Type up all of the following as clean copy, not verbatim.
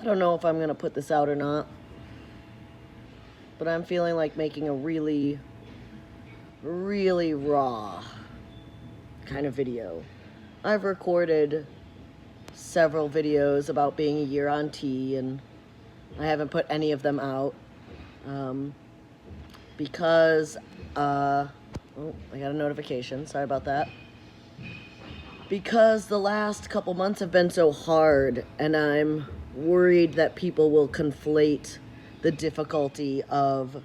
I don't know if I'm going to put this out or not, but I'm feeling like making a really, really raw kind of video. I've recorded several videos about being a year on T, and I haven't put any of them out because, oh, I got a notification. Sorry about that. Because the last couple months have been so hard, and I'm worried that people will conflate the difficulty of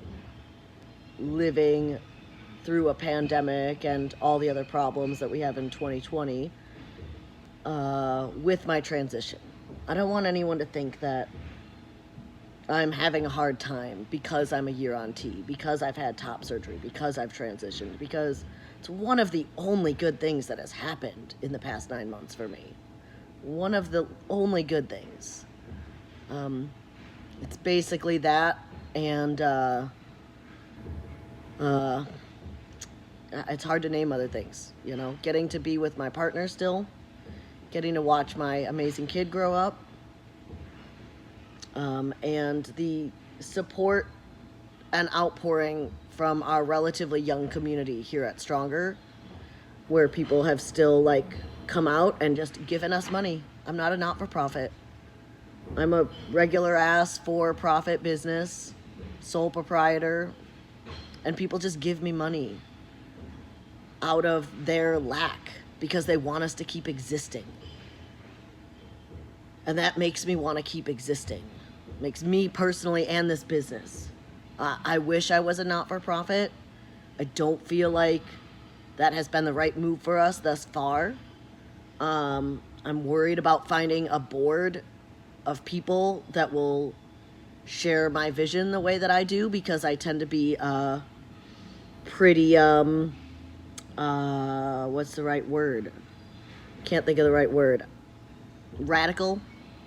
living through a pandemic and all the other problems that we have in 2020 with my transition. I don't want anyone to think that I'm having a hard time because I'm a year on T, because I've had top surgery, because I've transitioned, because it's one of the only good things that has happened in the past 9 months for me. One of the only good things. It's basically that, and it's hard to name other things, you know, getting to be with my partner still, getting to watch my amazing kid grow up, and the support and outpouring from our relatively young community here at Stronger, where people have still like come out and just given us money. I'm not a not-for-profit. I'm a regular ass for-profit business, sole proprietor, and people just give me money out of their lack because they want us to keep existing. And that makes me want to keep existing. Makes me personally and this business. I wish I was a not-for-profit. I don't feel like that has been the right move for us thus far. I'm worried about finding a board of people that will share my vision the way that I do, because I tend to be pretty, what's the right word? Can't think of the right word. Radical.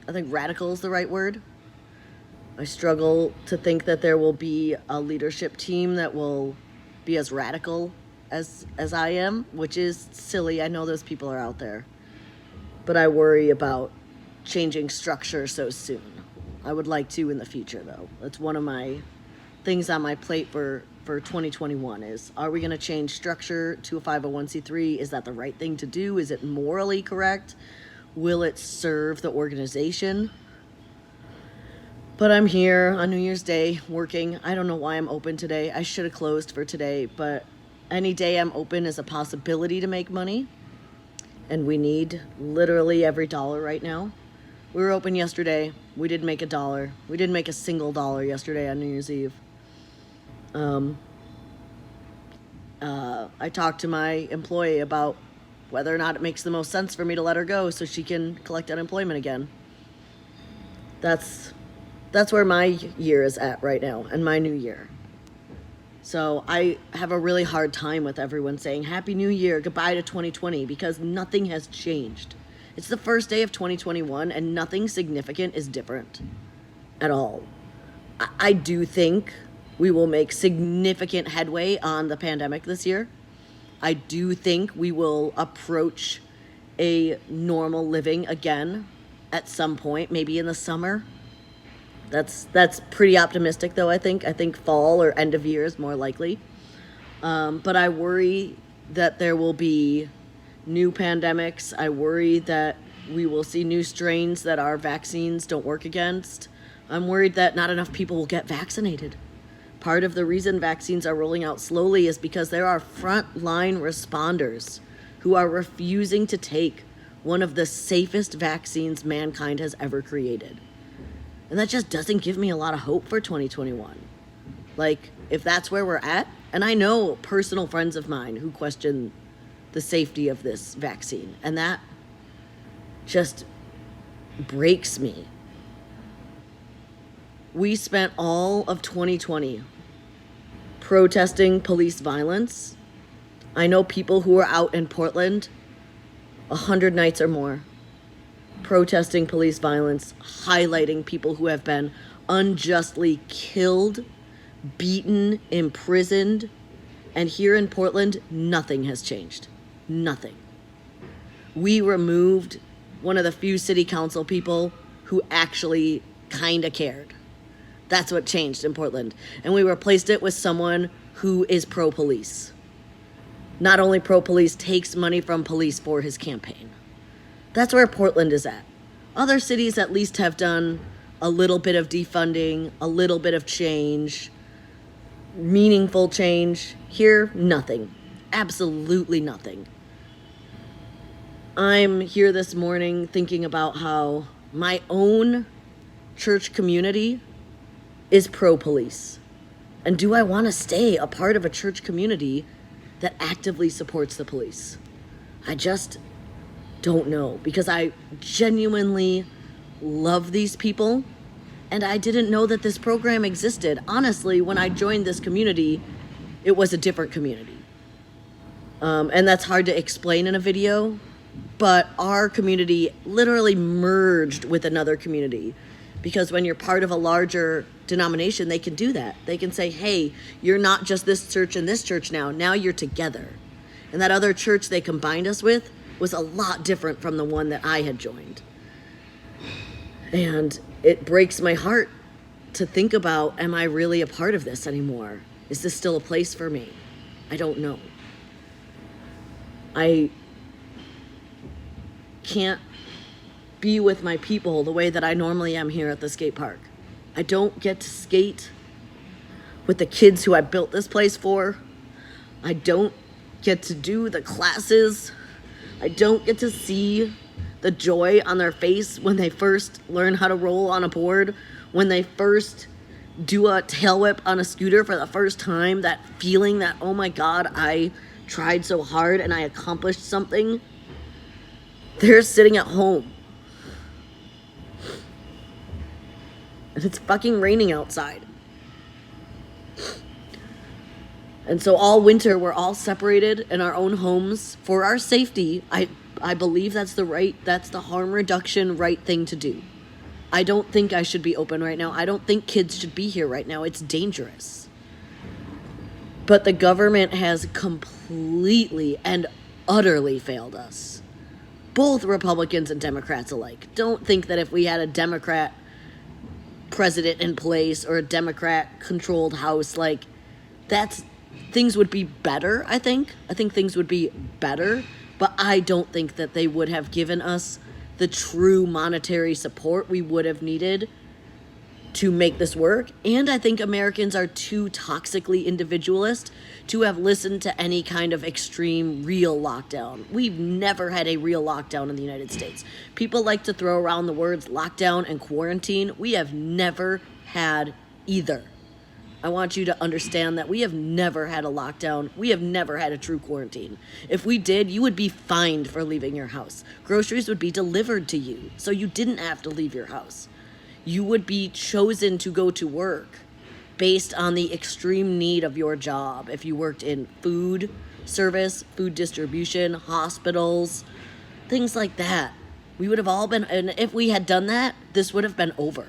I think radical is the right word. I struggle to think that there will be a leadership team that will be as radical as I am, which is silly. I know those people are out there. But I worry about changing structure so soon. I would like to in the future, though. That's one of my things on my plate for 2021 is, are we going to change structure to a 501c3? Is that the right thing to do? Is it morally correct? Will it serve the organization? But I'm here on New Year's Day working. I don't know why I'm open today. I should have closed for today, but any day I'm open is a possibility to make money. And we need literally every dollar right now. We were open yesterday. We didn't make $1. We didn't make a single dollar yesterday on New Year's Eve. I talked to my employee about whether or not it makes the most sense for me to let her go so she can collect unemployment again. That's where my year is at right now, and my new year. So I have a really hard time with everyone saying Happy New Year, goodbye to 2020, because nothing has changed. It's the first day of 2021, and nothing significant is different at all. I do think we will make significant headway on the pandemic this year. I do think we will approach a normal living again at some point, maybe in the summer. That's pretty optimistic, though, I think. I think fall or end of year is more likely. But I worry that there will be new pandemics. I worry that we will see new strains that our vaccines don't work against. I'm worried that not enough people will get vaccinated. Part of the reason vaccines are rolling out slowly is because there are frontline responders who are refusing to take one of the safest vaccines mankind has ever created. And that just doesn't give me a lot of hope for 2021. Like, if that's where we're at, and I know personal friends of mine who question the safety of this vaccine, and that just breaks me. We spent all of 2020 protesting police violence. I know people who are out in Portland 100 nights or more protesting police violence, highlighting people who have been unjustly killed, beaten, imprisoned. And here in Portland, nothing has changed. Nothing. We removed one of the few city council people who actually kind of cared. That's what changed in Portland. And we replaced it with someone who is pro-police. Not only pro-police, takes money from police for his campaign. That's where Portland is at. Other cities at least have done a little bit of defunding, a little bit of change, meaningful change. Here, nothing. Absolutely nothing. I'm here this morning thinking about how my own church community is pro-police. And do I want to stay a part of a church community that actively supports the police? I just don't know, because I genuinely love these people, and I didn't know that this program existed. Honestly, when I joined this community, it was a different community. And that's hard to explain in a video, but our community literally merged with another community, because when you're part of a larger denomination, they can do that. They can say, hey, you're not just this church and this church now you're together. And that other church they combined us with was a lot different from the one that I had joined. And it breaks my heart to think about, am I really a part of this anymore? Is this still a place for me? I don't know. I can't be with my people the way that I normally am here at the skate park. I don't get to skate with the kids who I built this place for. I don't get to do the classes. I don't get to see the joy on their face when they first learn how to roll on a board, when they first do a tail whip on a scooter for the first time, that feeling that, oh my God, I tried so hard and I accomplished something. They're sitting at home. And it's fucking raining outside. And so all winter, we're all separated in our own homes for our safety. I believe that's the harm reduction right thing to do. I don't think I should be open right now. I don't think kids should be here right now. It's dangerous. But the government has completely and utterly failed us. Both Republicans and Democrats alike. Don't think that if we had a Democrat president in place or a Democrat-controlled House, like, things would be better, I think. I think things would be better, but I don't think that they would have given us the true monetary support we would have needed to make this work. And I think Americans are too toxically individualist to have listened to any kind of extreme real lockdown. We've never had a real lockdown in the United States. People like to throw around the words lockdown and quarantine. We have never had either. I want you to understand that we have never had a lockdown. We have never had a true quarantine. If we did, you would be fined for leaving your house. Groceries would be delivered to you, so you didn't have to leave your house. You would be chosen to go to work based on the extreme need of your job. If you worked in food service, food distribution, hospitals, things like that. We would have all been, and if we had done that, this would have been over.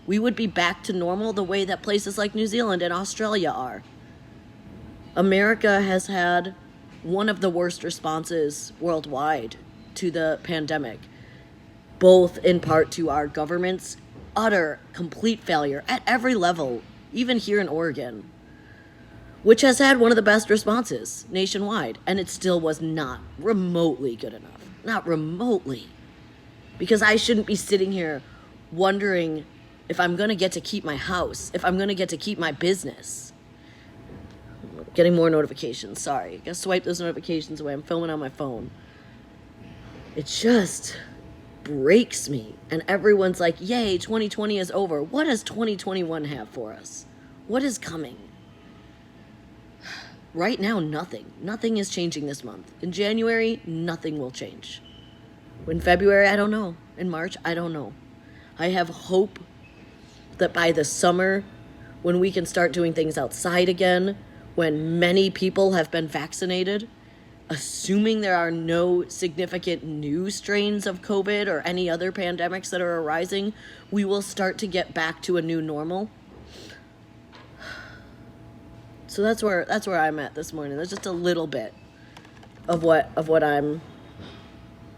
We would be back to normal the way that places like New Zealand and Australia are. America has had one of the worst responses worldwide to the pandemic, both in part to our government's utter, complete failure at every level, even here in Oregon, which has had one of the best responses nationwide, and it still was not remotely good enough. Not remotely. Because I shouldn't be sitting here wondering if I'm going to get to keep my house, if I'm going to get to keep my business. Getting more notifications, sorry. I gotta swipe those notifications away. I'm filming on my phone. It just breaks me. And everyone's like, yay, 2020 is over. What does 2021 have for us? What is coming? Right now, nothing. Nothing is changing this month. In January, nothing will change. In February, I don't know. In March, I don't know. I have hope that by the summer, when we can start doing things outside again, when many people have been vaccinated, assuming there are no significant new strains of COVID or any other pandemics that are arising, we will start to get back to a new normal. So that's where I'm at this morning. That's just a little bit of what I'm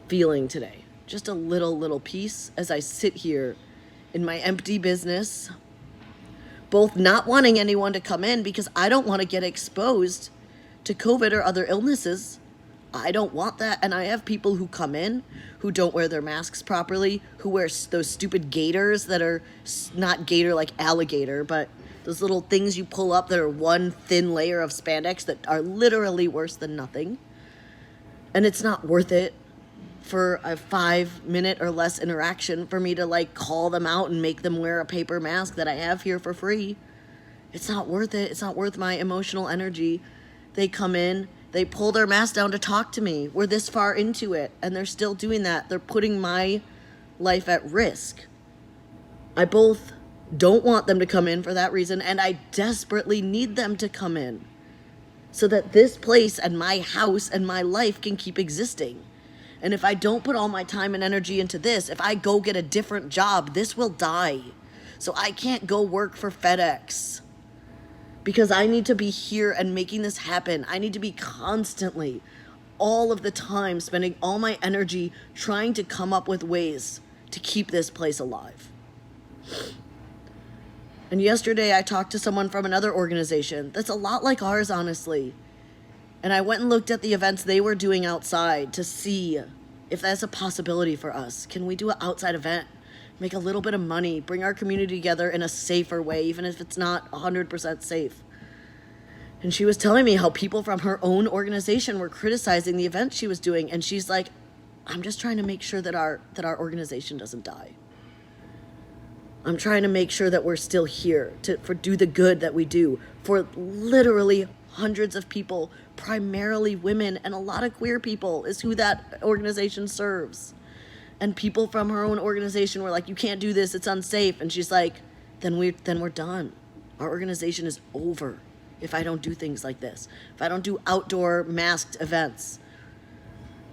feeling today. Just a little piece as I sit here in my empty business, both not wanting anyone to come in because I don't want to get exposed to COVID or other illnesses. I don't want that. And I have people who come in who don't wear their masks properly, who wear those stupid gaiters that are not gaiter like alligator, but those little things you pull up that are one thin layer of spandex that are literally worse than nothing. And it's not worth it for a 5-minute or less interaction for me to like call them out and make them wear a paper mask that I have here for free. It's not worth it. It's not worth my emotional energy. They come in, they pull their mask down to talk to me. We're this far into it, and they're still doing that. They're putting my life at risk. I both don't want them to come in for that reason, and I desperately need them to come in so that this place and my house and my life can keep existing. And if I don't put all my time and energy into this, if I go get a different job, this will die. So I can't go work for FedEx because I need to be here and making this happen. I need to be constantly, all of the time, spending all my energy trying to come up with ways to keep this place alive. And yesterday I talked to someone from another organization that's a lot like ours, honestly. And I went and looked at the events they were doing outside to see if that's a possibility for us. Can we do an outside event, make a little bit of money, bring our community together in a safer way, even if it's not 100% safe? And she was telling me how people from her own organization were criticizing the event she was doing. And she's like, I'm just trying to make sure that our organization doesn't die. I'm trying to make sure that we're still here for do the good that we do for literally hundreds of people, primarily women, and a lot of queer people is who that organization serves. And people from her own organization were like, you can't do this, it's unsafe. And she's like, then we're done. Our organization is over if I don't do things like this. If I don't do outdoor masked events,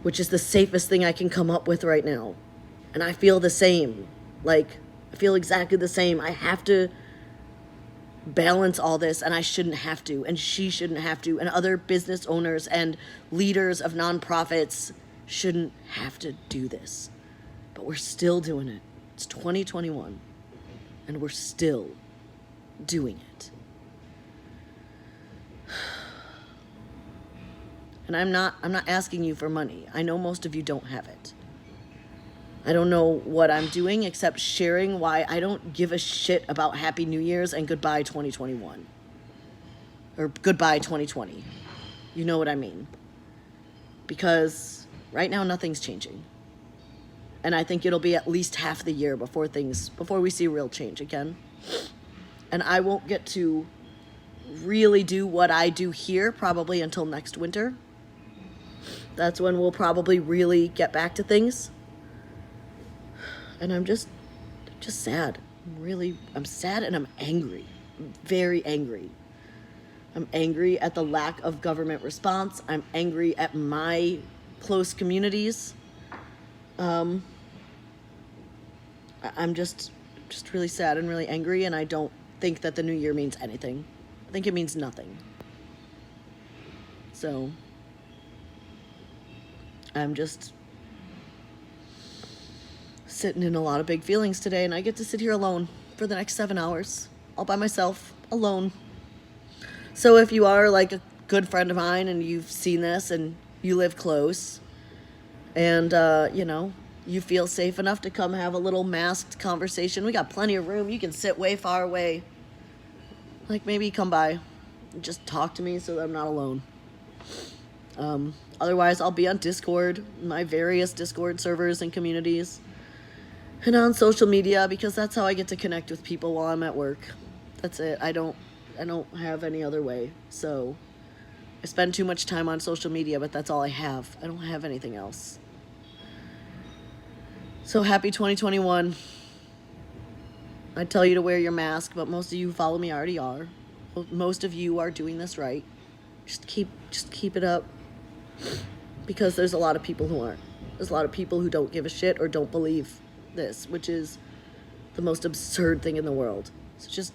which is the safest thing I can come up with right now. And I feel the same. Like, I feel exactly the same. I have to balance all this, and I shouldn't have to, and she shouldn't have to, and other business owners and leaders of nonprofits shouldn't have to do this. But we're still doing it. It's 2021, and we're still doing it. And I'm not asking you for money. I know most of you don't have it. I don't know what I'm doing except sharing why I don't give a shit about Happy New Year's and goodbye 2021. Or goodbye 2020. You know what I mean. Because right now nothing's changing. And I think it'll be at least half the year before we see real change again. And I won't get to really do what I do here probably until next winter. That's when we'll probably really get back to things. And I'm just sad. I'm sad and I'm angry. I'm very angry. I'm angry at the lack of government response. I'm angry at my close communities. I'm just really sad and really angry, and I don't think that the new year means anything. I think it means nothing. So I'm just sitting in a lot of big feelings today, and I get to sit here alone for the next 7 hours, all by myself, alone. So if you are like a good friend of mine and you've seen this and you live close and, you feel safe enough to come have a little masked conversation, we got plenty of room. You can sit way far away. Like maybe come by and just talk to me so that I'm not alone. Otherwise, I'll be on Discord, my various Discord servers and communities. And on social media, because that's how I get to connect with people while I'm at work. That's it. I don't have any other way. So I spend too much time on social media, but that's all I have. I don't have anything else. So happy 2021. I tell you to wear your mask, but most of you who follow me already are. Most of you are doing this right. Just keep it up. Because there's a lot of people who aren't. There's a lot of people who don't give a shit or don't believe this, which is the most absurd thing in the world. So just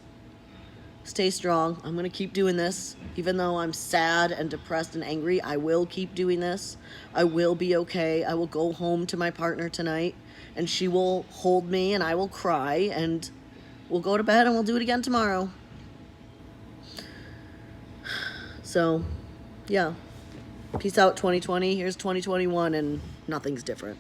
Stay strong. I'm going to keep doing this. Even though I'm sad and depressed and angry, I will keep doing this. I will be okay. I will go home to my partner tonight, and she will hold me, and I will cry, and we'll go to bed, and we'll do it again tomorrow. So, yeah. Peace out, 2020. Here's 2021, and nothing's different.